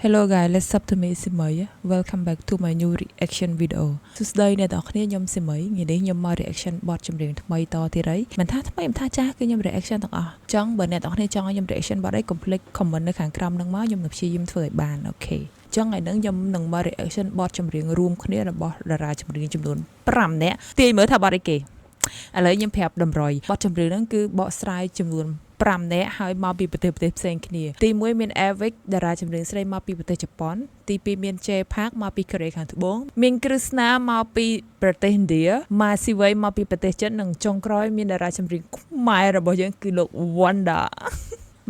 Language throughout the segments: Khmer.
Hello guys, let's up to me Simay. Welcome back to my new reaction video. សួស្តីអ្នកទាំងអស់គ្នាខ្ញុំស៊ីមីថ្ងៃនេះខ្ញុំមក reaction បទចម្រៀងថ្មីតទៀតហើយមិនថាថ្មីមិនថាចាស់គឺខ្ញុំ reaction ទាំងអស់ចង់បើអ្នកទាំងអស់គ្នាចង់ឲ្យខ្ញុំ reaction បទអី complete comment នៅខាងក្រោមហ្នឹងមកខ្ញុំនឹងព្យាយាមធ្វើឲ្យបានអូខេចង់ឲ្យនឹងខ្ញុំនឹងមក reaction បទចម្រៀងរួមគ្នារបស់តារាចម្រៀងចំនួន5នាក់ទាយមើលថាបទអីគេឥឡូវខ្ញុំប្រាប់តម្រុយបទចម្រៀងហ្នឹងគឺបកស្រាយចំនួន5នាក់ហើយមកពីប្រទេសផ្សេងគ្នាទី1មាន Avic តារាចម្រៀងស្រីមកពីប្រទេសជប៉ុនទី2មាន J Park មកពីកូរ៉េខាងត្បូងមាន Krishna មកពីប្រទេសឥណ្ឌា Masiway មកពីប្រទេសចិននិងចុងក្រោយមានតារាចម្រៀងខ្មែររបស់យើងគឺលោក Wanda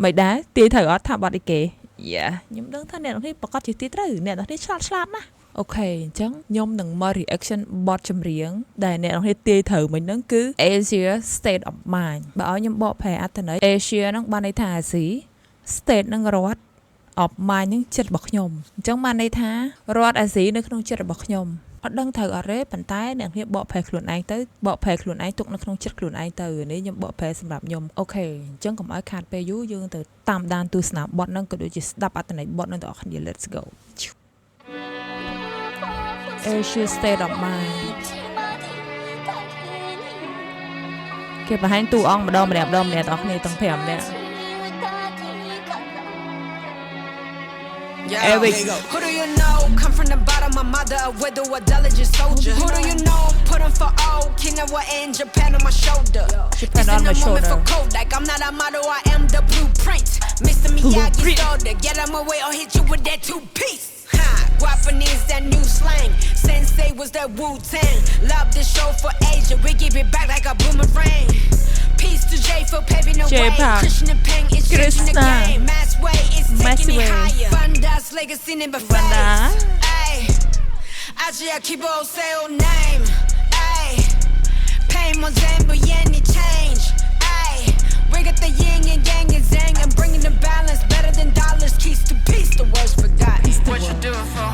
មិនដែរទាយត្រូវអត់ថាបទអីគេខ្ញុំដឹងថាអ្នកនរនេះប្រកាសជាទាយត្រូវអ្នកនរនេះឆ្លាតណាស់អូខេអញ្ចឹងខ្ញុំនឹងមក reaction បទចម្រៀងដែលអ្នកនរនេះទាយត្រូវមិញហ្នឹងគឺ Asia State of Mind បើឲ្យខ្ញុំបកប្រែអត្ថន័យ Asia ហ្នឹងបានន័យថាអាស៊ី State ហ្នឹងរដ្ឋ of Mind ហ្នឹងចិត្តរបស់ខ្ញុំអញ្ចឹងបានន័យថារដ្ឋអាស៊ីនៅក្នុងចិត្តរបស់ខ្ញុំអត់ដឹងត្រូវអត់ទេប៉ុន្តែអ្នកគ្នាបកប្រែខ្លួនឯងទៅបកប្រែខ្លួនឯងទុកនៅក្នុងចិត្តខ្លួនឯងទៅនេះខ្ញុំបកប្រែសម្រាប់ខ្ញុំអូខេអញ្ចឹងកុំឲ្យខាតពេលយូរយើងទៅតាមដានទស្សនាបទហ្នឹងក៏ដូចជាស្ដាប់អត្ថន័យបទហ្នឹងទាំងអស់គ្នា Let's go Asia State of Mind គេបង្ហាញតួអង្គម្ដងម្នាក់ទាំងអស់គ្នាទាំង5នាក់Eric. Who do you know? Come from the bottom, my mother, a widow, a diligent soldier. Who do you know? Put on for all, king of what in Japan on my shoulder. Japan on my shoulder. For Kodak, I'm not a model, I am the blueprint. Mr. Miyagi shoulder, get him away or hit you with that two-piece. Guapanese, that new slang. Sensei was that Wu-Tang. Love this show for Asia, we give it back like a boomerang. Peace to J for paving the way. Christian and Peng is changing the game. Mass way is taking it higher. Vanda's legacy never fades. Ay, Asia keep all say old name. Ay, pay more than but any change. Ay, we got the yin and yang and zang and bringing the balance better than dollars. Keys to peace, the words forgotten. What you doing for?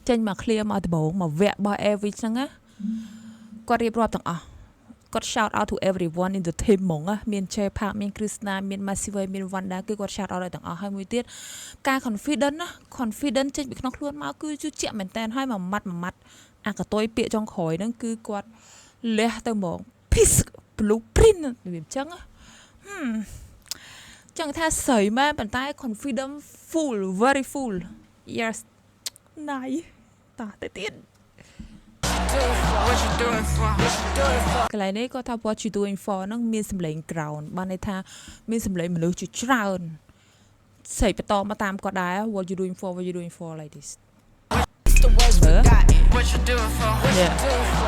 ចេញមក clear មកដំបូងមកវគ្គរបស់ Avic ហ្នឹងណាគាត់រៀបរាប់ទាំងអស់គាត់ shout out to everyone in the team ហ្មងមាន J Park មាន Krishna មាន Masiway មាន Wanda គឺគាត់ shout out ឲ្យទាំងអស់ហើយមួយទៀតការ confident ណា confident ចេញពីក្នុងខ្លួនមកគឺជឿជាក់មែនតើហើយមួយម៉ាត់អាកតុយពាក្យចុងក្រោយហ្នឹងគឺគាត់លះទៅហ្មង peace blueprint របៀបចឹងចឹងថាស្រីមែនប៉ុន្តែ confident full very full yes nice តោះទៅទៀតកន្លែងនេះគាត់ថា what you doing for ហ្នឹងមានសម្លេង ground បានន័យថាមានសម្លេងមនុស្សជាច្រើនស្រីបន្តមកតាមគាត់ដែរ what you doing for like this What you doing for? Yeah.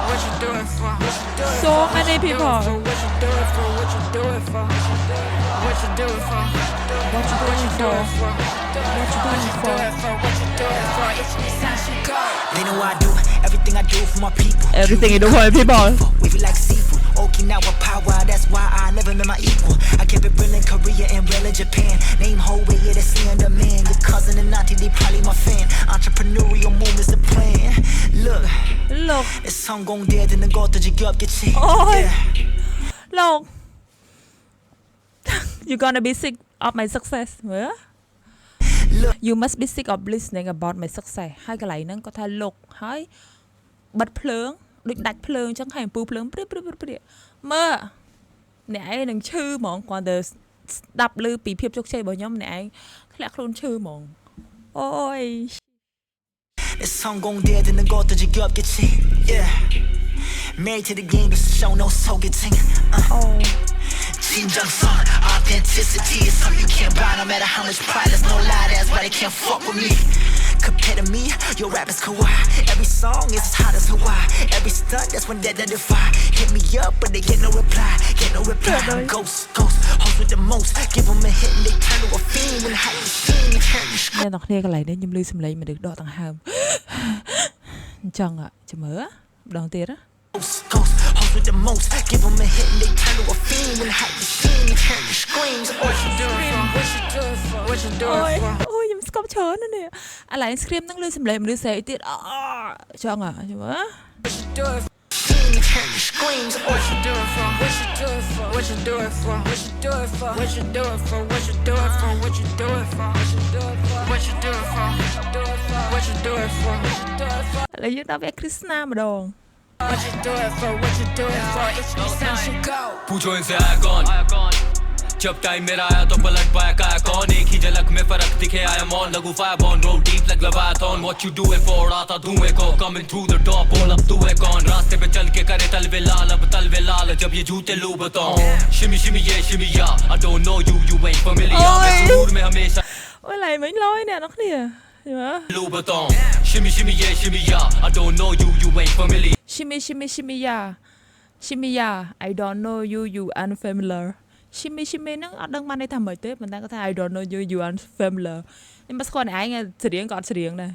What you doing for? So many people. What you doing for? What you doing for? What you doing for? What you doing for? What you doing for? What you doing for? It's me, Sasha Go. They know I do everything I do for my people. Everything you do for my people. We feel like seafood. Okinawa power, that's why I never met my equal. I kept it real in Korea and real in Japan. Name whole way, yeah, that's the man. Your cousin and auntie, they probably my fan. Entrepreneurial move is the plan. Look, this song gon' dead in the go to jig up, get shit. Look, you gonna be sick of my success. Look, you must be sick of listening about my success. ហើយកន្លែងហ្នឹងគាត់ថា look ហើយបិទភ្លើងដូចដាច់ភ្លើងអញ្ចឹងហើយអំពូភ្លើងព្រាមើលអ្នកឯងនឹងឈឺហ្មងគាត់ទៅស្ដាប់ឮពីភាពជោគជ័យរបស់ខ្ញុំអ្នកឯងធ្លាក់ខ្លួនឈឺហ្មងអូយ This song gon' dead in the go to jig up, get shit. Yeah. Married to the game, this show no so get ting. Jinjang song, authenticity is something you can't buy. No matter how much pride, there's no lie. That's why they can't fuck with me. Compared to me, your rap is kawaii. Every song is as hot as Hawaii. Every stunt, that's when they defy. Hit me up, but they get no reply. Ghost, host with the most. Give them a hit and they turn to a fiend. When hot machine, you turn to scream. អ្នកនរគ្នាកន្លែងនេះខ្ញុំឮសំឡេងមនុស្សដកដង្ហើមអញ្ចឹងចាំមើលម្ដងទៀតណា Ghost, host with the most. Give them a hit and they turn to a fiend. When hot machine, you turn to scream. What you doing for? What you doing for? What you doing for? អូយខ្ញុំស្គប់ច្រើនណាស់នេះឥឡូវ scream ហ្នឹងឮសំឡេងមនុស្សស្រីទៀតចឹងចាំមើល What you doing for? screams. What you do it for? What you do it for? What you do it for? What you do it for? What you do it for? What you do it for? What you do it for? What you do it for? What you do it for? What you do it for? What you do it for? ឥឡូវយើងដល់វគ្គ Krishna ម្ដង What you do it for? What you do it for? It's essential go. पूछो इनसे आया कौन जब टाइम मेरा आया तो पलट पाया काया कौन एक ही झलक में फर्क दिखे आया मौन लगू फायर बॉन रोड डीप लग लवाथन what you do it for उड़ाता धुएं को coming through the door बोल अब तू है कौन रास्ते पे चल के करे तलवे लाल अब तलवे लाल जब ये जूते लू बताऊं shimmy shimmy yeah shimmy yeah I don't know you you ain't familiar मैं सुरूर में हमेशा អូយឡៃមិញលយអ្នកនរគ្នាយល់ लू बताऊं shimmy shimmy yeah shimmy yeah I don't know you you ain't familiar shimmy shimmy shimmy yeah shimmy yeah I don't know you you unfamiliar shimmy shimmy ហ្នឹងអត់ដឹងបានន័យថាម៉េចទេប៉ុន្តែគាត់ថា I don't know you you unfamiliar ខ្ញុំមិនស្គាល់អ្នកឯងច្រៀងក៏អត់ច្រៀងដែរ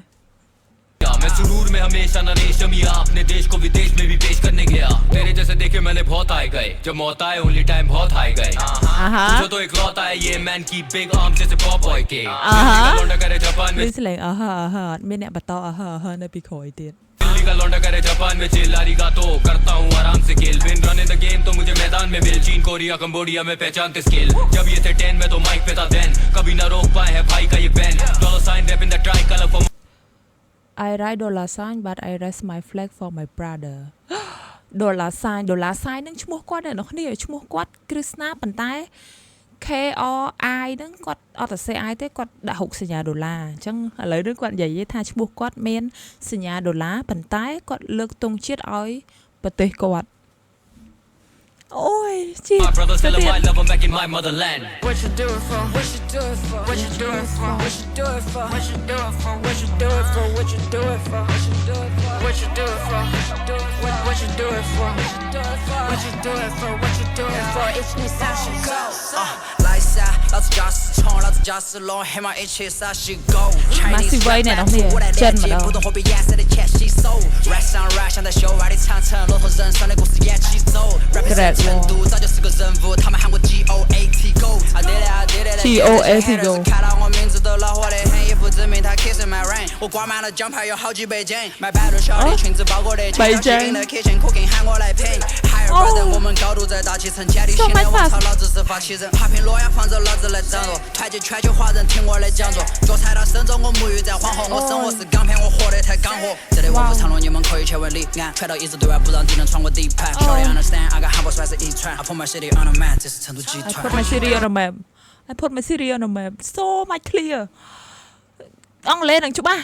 मैं सुरूर में हमेशा नरेश मिया अपने देश को विदेश में भी पेश करने गया तेरे जैसे देखे मैंने बहुत आए गए जब मौत आए ओनली टाइम बहुत आए गए तुझे तो एक लौता है ये मैन की बिग आर्म जैसे पॉप बॉय के लौंडा करे जापान में មានស្លេងអើអើអត់មានអ្នកបន្តអើនៅពីក្រោយទៀត दिल्ली का लौंडा करे जापान में चिल arigato करता हूँ आराम से खेल win run in the game तो मुझे मैदान में मिल चीन कोरिया कंबोडिया में पहचानते स्किल जब ये थे 10 में तो माइक पे था देन कभी ना रोक पाए है भाई का ये ban dollar sign wrap in the tricolour for I write dollar sign but I raise my flag for my brother dollar sign ហ្នឹងឈ្មោះគាត់អ្នកនរគ្នាឈ្មោះគាត់ Krishna ប៉ុន្តែ KRI ហ្នឹងគាត់អត់ទៅសេ I ទេគាត់ដាក់រូបសញ្ញាដុល្លារអញ្ចឹងឥឡូវនេះគាត់និយាយថាឈ្មោះគាត់មានសញ្ញាដុល្លារប៉ុន្តែគាត់លើកទង់ជាតិឲ្យប្រទេសគាត់អូយជី my brother still alive love I'm back in my motherland What you do it for? What you do it for? What you do it for? What you do it for? What you do it for? What you do it for? What you do it for? What you do it for? What you do it for? What you do it for? What you do it for? What you do it for? It's essential go. 来一下，老子驾驶冲，老子驾驶龙，黑马一起撒起 go。Massive 威呢，东西真么的。不懂货币颜色的钱吸收 ，rap 上 rap 像在秀外的长城，骆驼人生的故事一起走。rap 在成都早就是个人物，他们喊我 GOAT go。GOAT go。看到我名字都恼火的很，一副证明他 kissing my rain。我挂满了奖牌有好几百件，买百度小的裙子包裹的，经常吸引的 kitchen cooking 喊我来陪。Higher brother，我们高度在大气层，建立新的王朝，老子是发起人。爬平洛阳放着老子来掌舵，团结全球华人听我来讲座。脚踩到深州，我沐浴在黄河，我生活是钢片，我活得太干活。这里我不长路，你们可以去问李安。拳头一直对外，不让敌人闯我底盘。Surely understand，I got humble 帅是遗传。I put my city on the map，这是成都集团。I put my city on the map I put my city on the map so much clear អង់គ្លេសនឹងច្បាស់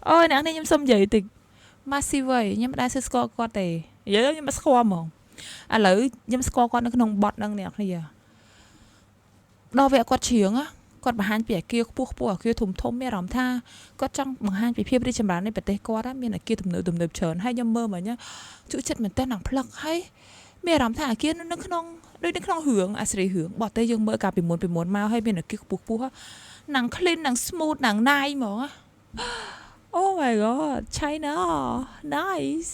អូយអ្នកនេះខ្ញុំសុំនិយាយតិច Massive ខ្ញុំមិនដែលស្គាល់គាត់ទេនិយាយខ្ញុំមិនស្គាល់ហ្មងឥឡូវខ្ញុំស្គាល់គាត់នៅក្នុងបទហ្នឹងអ្នកគ្នាដល់វគ្គគាត់ច្រៀងគាត់បង្ហាញពីអាគារខ្ពស់អាគារធំមានអារម្មណ៍ថាគាត់ចង់បង្ហាញពីភាពរីកចម្រើននៃប្រទេសគាត់មានអាគារទំនើបច្រើនហើយខ្ញុំមើលមកជក់ចិត្តមែនតើនឹងផ្លឹកហើយមានអារម្មណ៍ថាអាគារនៅក្នុងដូចនៅក្នុងរឿងអាស្រីរឿងបត់តែយើងមើលកាលពីមុនមកហើយមានអាគារខ្ពស់នឹង clean នឹង smooth នឹង nice ហ្មងOh my god China nice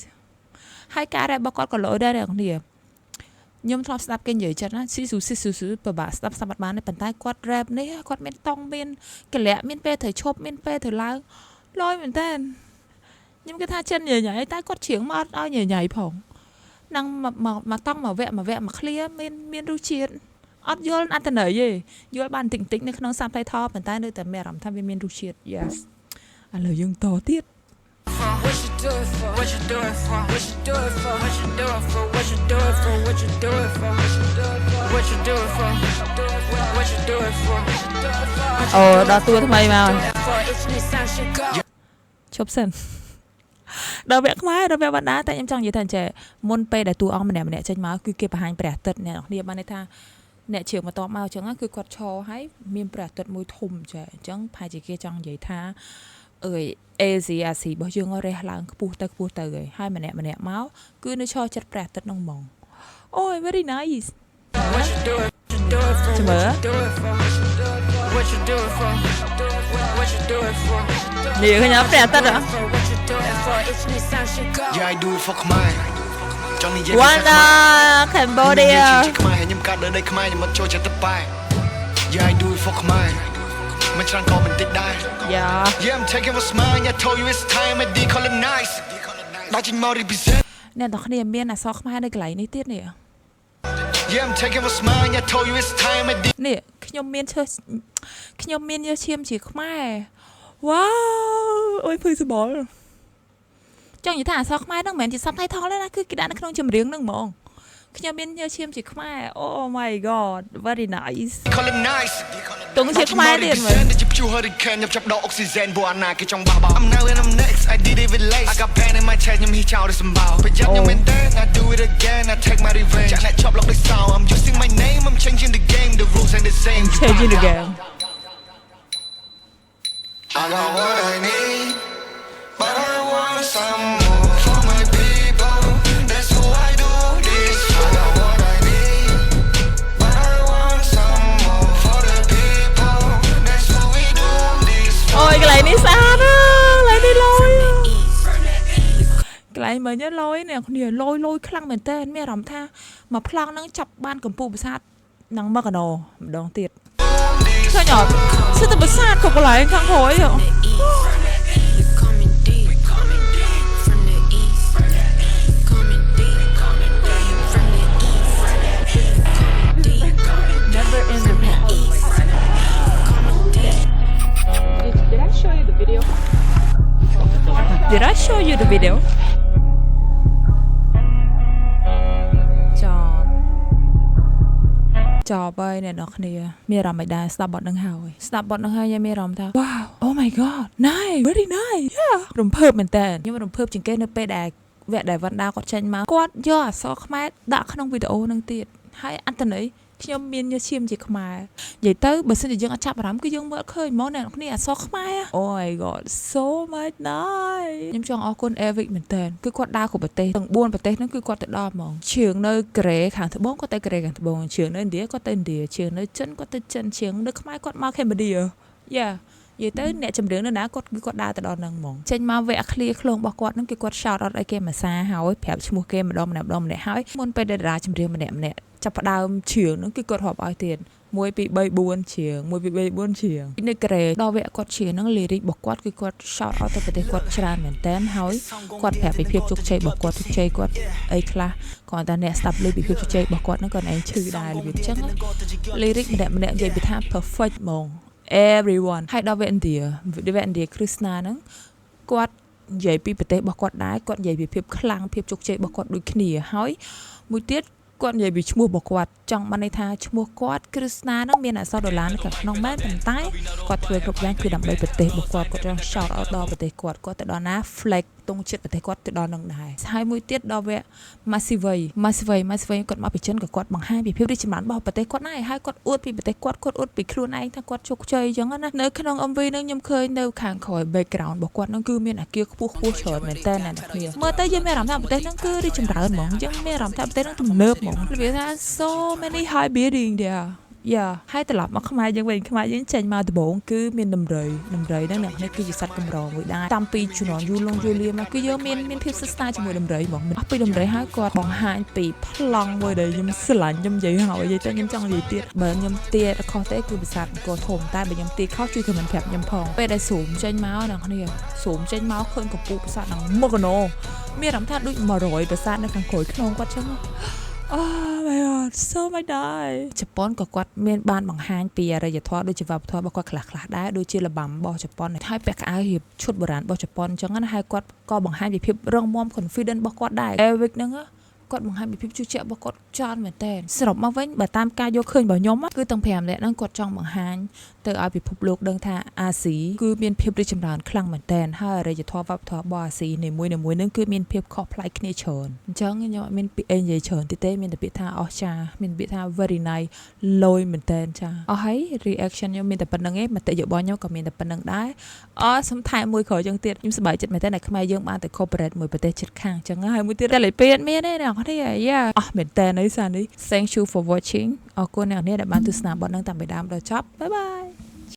ហើយការ rap របស់គាត់ក៏ល្អដែរអ្នកនាងខ្ញុំធ្លាប់ស្ដាប់គេនិយាយចិត្តណាស៊ីស៊ូពិបាកស្ដាប់អត់បានទេប៉ុន្តែគាត់ rap នេះគាត់មានតង់មានកលៈមានពេលត្រូវឈប់មានពេលត្រូវឡើងលយមែនតើខ្ញុំគិតថាចិនញ៉ៃតែគាត់ច្រៀងមកអត់ឲ្យញ៉ៃផងនឹងមកតង់មកវគ្គមក clear មានរសជាតិអត់យល់អត្ថន័យទេយល់បានតិចនៅក្នុង subtitle ប៉ុន្តែនៅតែមានអារម្មណ៍ថាវាមានរសជាតិ yes ឥឡូវយើងតទៀត What you do it for? What you do it for? What you do it for? What you do it for? What you do it for? What you do it for? What you do it for? What you do it for? អូដល់តួថ្មីមក It's essential go. ជប់សិនដល់វគ្គខ្មែរដល់វគ្គវណ្ណាតែខ្ញុំចង់និយាយថាចេះមុនពេលដែលតួអង្គម្នាក់ចេញមកគឺគេបង្ហាញព្រះអាទិត្យអ្នកនរគ្នាបានន័យថាអ្នកជឿមកតបមកអញ្ចឹងគឺគាត់ឈរហើយមានព្រះអាទិត្យមួយធំចេះអញ្ចឹងប្រហែលជាគេចង់និយាយថាអើយ Asia របស់យើងរះឡើងខ្ពស់ទៅហើយម្នាក់មកគឺនៅឈរចិត្តព្រះអាទិត្យនោះហ្មងអូយ very nice What you do it for? ចាំមើល What you do it for? What you do it for? នេះឃើញអត់ព្រះអាទិត្យ What you do it for? It's essential go. Yeah I do it for ខ្មែរចង់និយាយ Wanda Cambodia ខ្មែរខ្ញុំកាត់លើដីខ្មែរខ្ញុំមិនចូលចិត្តទៅប៉ែ Yeah I do it for ខ្មែរមិនច្រើនក៏មិនតិចដែរ Yeah I'm taking what's mine I told you it's time I decolonize ដល់ចេញមក represent អ្នកទាំងគ្នាមានអក្សរខ្មែរនៅកន្លែងនេះទៀតនេះ Yeah, I'm taking what's mine. I told you it's time. នេះខ្ញុំមានឈើខ្ញុំមានយកឈាមជាខ្មែរវ៉ាវអូយភឺសបល់ចង់និយាយថាអក្សរខ្មែរហ្នឹងមិនមែនជា subtitle ទេណាគឺគេដាក់នៅក្នុងចម្រៀងហ្នឹងហ្មងខ្ញុំមានយកឈាមជាខ្មែរ Oh my god very nice Colonize ទងជាខ្មែរទៀតមើល I'm now and I'm next I did it with lace I got pen in my chest ខ្ញុំហ៊ីចោលទៅសម្បោប្រយ័ត្នខ្ញុំមែនតើ I do it again I take my revenge ចាក់អ្នកជាប់លោកដូចសោ I'm using my name I'm changing the game the rules ain't the same changing the game I got what I need but I want some more for my people that's who I do this I got what I need but I want some more for the people that's who we do this អូយកន្លែងនេះស្អាតកន្លែងនេះលយកន្លែងមើលនេះលយអ្នកគ្នាលយខ្លាំងមែនតើមានអារម្មណ៍ថាមកប្លង់ហ្នឹងចាប់បានកម្ពុជាប្រាសាទនឹងមកកណោម្ដងទៀតឃើញអត់សិតតែប្រាសាទគ្រប់កន្លែងខាងក្រោយ Did I show you the video? ចប់ហើយអ្នកនរគ្នាមានអារម្មណ៍មិនដែរស្ដាប់បទនឹងហើយស្ដាប់បទនឹងហើយខ្ញុំមានអារម្មណ៍ថា Wow oh my god nice very nice yeah រំភើបមែនតើខ្ញុំរំភើបជាងគេនៅពេលដែលវគ្គដែលវណ្ណដាគាត់ចេញមកគាត់យកអក្សរខ្មែរដាក់ក្នុងវីដេអូនឹងទៀតហើយអត្ថន័យខ្ញុំមានញើសឈាមជាខ្មែរនិយាយទៅបើសិនជាយើងអត់ចាប់អារម្មណ៍គឺយើងមើលឃើញហ្មងអ្នកនរគ្នាអក្សរខ្មែរ Oh my god so much nice ខ្ញុំចង់អរគុណ Eric មែនតើគឺគាត់ដើរគ្រប់ប្រទេសទាំង4ប្រទេសហ្នឹងគឺគាត់ទៅដល់ហ្មងជើងនៅកូរ៉េខាងត្បូងគាត់ទៅកូរ៉េខាងត្បូងជើងនៅឥណ្ឌាគាត់ទៅឥណ្ឌាជើងនៅចិនគាត់ទៅចិនជើងនៅខ្មែរគាត់មកកម្ពុជា Yeah និយាយទៅអ្នកចម្រៀងនៅណាគាត់គឺគាត់ដើរទៅដល់ហ្នឹងហ្មងចេញមកវគ្គឃ្លាឃ្លោងរបស់គាត់ហ្នឹងគឺគាត់ shout out ឲ្យគេមួយសារហើយប្រាប់ឈ្មោះគេម្ដងម្នាក់ហើយមុនពេលតារាចម្រៀងម្នាក់ចាប់ផ្ដើមជើងហ្នឹងគឺគាត់រាប់ឲ្យទៀត1 2 3 4ជើង1 2 3 4ជើងនៅកូរ៉េដល់វគ្គគាត់ជើងហ្នឹង lyric របស់គាត់គឺគាត់ shout out ទៅប្រទេសគាត់ច្រើនមែនតើហើយគាត់ប្រាប់ពីភាពជោគជ័យរបស់គាត់ជោគជ័យគាត់អីខ្លះគាត់តែអ្នកស្ដាប់លើពីភាពជោគជ័យរបស់គាត់ហ្នឹងគាត់ឯងឈឺដែររបៀបអញ្ចឹង lyric ម្នាក់និយាយពីថា perfect ហ្មង everyone ហើយដល់វគ្គឥណ្ឌាគ្រឹស្ណាហ្នឹងគាត់និយាយពីប្រទេសរបស់គាត់ដែរគាត់និយាយពីភាពខ្លាំងភាពជោគជ័យរបស់គាត់ដូចគ្នាហើយមួយទៀតគាត់និយាយពីឈ្មោះរបស់គាត់ចង់បានន័យថាឈ្មោះគាត់គ្រឹស្ណាហ្នឹងមានអក្សរដុល្លារនៅខាងក្នុងមែនប៉ុន្តែគាត់ធ្វើគ្រប់យ៉ាងគឺដើម្បីប្រទេសរបស់គាត់ចង់ shout out ដល់ប្រទេសគាត់ទៅដល់ណា flex ទង់ចិត្តប្រទេសគាត់ទៅដល់នឹងដែរហើយមួយទៀតដល់វគ្គ Massive គាត់មកពីចិនក៏គាត់បង្ហាញពីភាពរីកចម្រើនរបស់ប្រទេសគាត់ដែរហើយគាត់អួតពីប្រទេសគាត់អួតពីខ្លួនឯងថាគាត់ជោគជ័យអញ្ចឹងណានៅក្នុង MV ហ្នឹងខ្ញុំឃើញនៅខាងក្រោយ background របស់គាត់ហ្នឹងគឺមានអាគារខ្ពស់ច្រើនមែនតើណាអ្នកគ្នាមើលទៅយើងមានអារម្មណ៍ថាប្រទេសហ្នឹងគឺរីកចម្រើនហ្មងយើងមានអារម្មណ៍ថាប្រទេសហ្នឹងទំនើបហ្មងនិយាយថា so many high building there យ៉ាហើយត្រឡប់មកខ្មែរយើងវិញខ្មែរយើងចេញមកដំបូងគឺមានដំរីហ្នឹងអ្នកនេះគឺជាសត្វកម្រមួយដែរតាំងពីជំនាន់យូរលីមកគឺយើងមានភាពស្និទ្ធស្នាលជាមួយដំរីហ្មងអស់ពីដំរីហើយគាត់បង្ហាញពីប្លង់មួយដែលខ្ញុំស្រឡាញ់ខ្ញុំនិយាយហើយនិយាយទៅខ្ញុំចង់និយាយទៀតបើខ្ញុំទាខុសទេគឺភាសាអង្គរធំតែបើខ្ញុំទាខុសជួយ comment ប្រាប់ខ្ញុំផងពេលដែលស៊ូមចេញមកអ្នកគ្នាស៊ូមចេញមកឃើញកម្ពុជាភាសាហ្នឹងមកកណោមានអារម្មណ៍ថាដូច100ភាសានៅខាងក្រោយខ្នងគាត់ចឹងOh my god so much nice ជប៉ុនក៏គាត់មានបានបង្ហាញពីអរិយធម៌ដូចជាវប្បធម៌របស់គាត់ខ្លះដែរដូចជារបាំរបស់ជប៉ុនហើយពាក់កៅអៅរៀបឈុតបុរាណរបស់ជប៉ុនអញ្ចឹងណាហើយគាត់ក៏បង្ហាញពីភាពរឹងមាំ confident របស់គាត់ដែរ Eric ហ្នឹងគាត់បង្ហាញពីភាពជឿជាក់របស់គាត់ច្រើនមែនតើសរុបមកវិញបើតាមការយកឃើញរបស់ខ្ញុំគឺទាំង5នាក់ហ្នឹងគាត់ចង់បង្ហាញទៅឲ្យពិភពលោកដឹងថាអាស៊ីគឺមានភាពរីកចម្រើនខ្លាំងមែនតើហើយអរិយធម៌វប្បធម៌របស់អាស៊ីនីមួយៗហ្នឹងគឺមានភាពខុសប្លែកគ្នាច្រើនអញ្ចឹងខ្ញុំអត់មានពាក្យអីនិយាយច្រើនទេមានតែពាក្យថាអស្ចារ្យមានពាក្យថា very nice លយមែនតើចាអស់ហើយ reaction ខ្ញុំមានតែប៉ុណ្្នឹងឯងមតិយោបល់ខ្ញុំក៏មានតែប៉ុណ្្នឹងដែរសំថែមមួយក្រោយចឹងទៀតខ្ញុំសប្បាយចិត្តមែនតើខ្មែរយើងបានទៅ cooperate មួយប្រទេសជិតខាងអញ្ចឹងហើយមួយទៀតតែលេពេតមានទេអ្នកនរគ្នាYeah អស់មែនតើនេះសានេះ Thank you for watching អរគុណអ្នកនាងដែលបានទស្សនាបទនឹងតាំងពីដើមដល់ចប់ Bye bye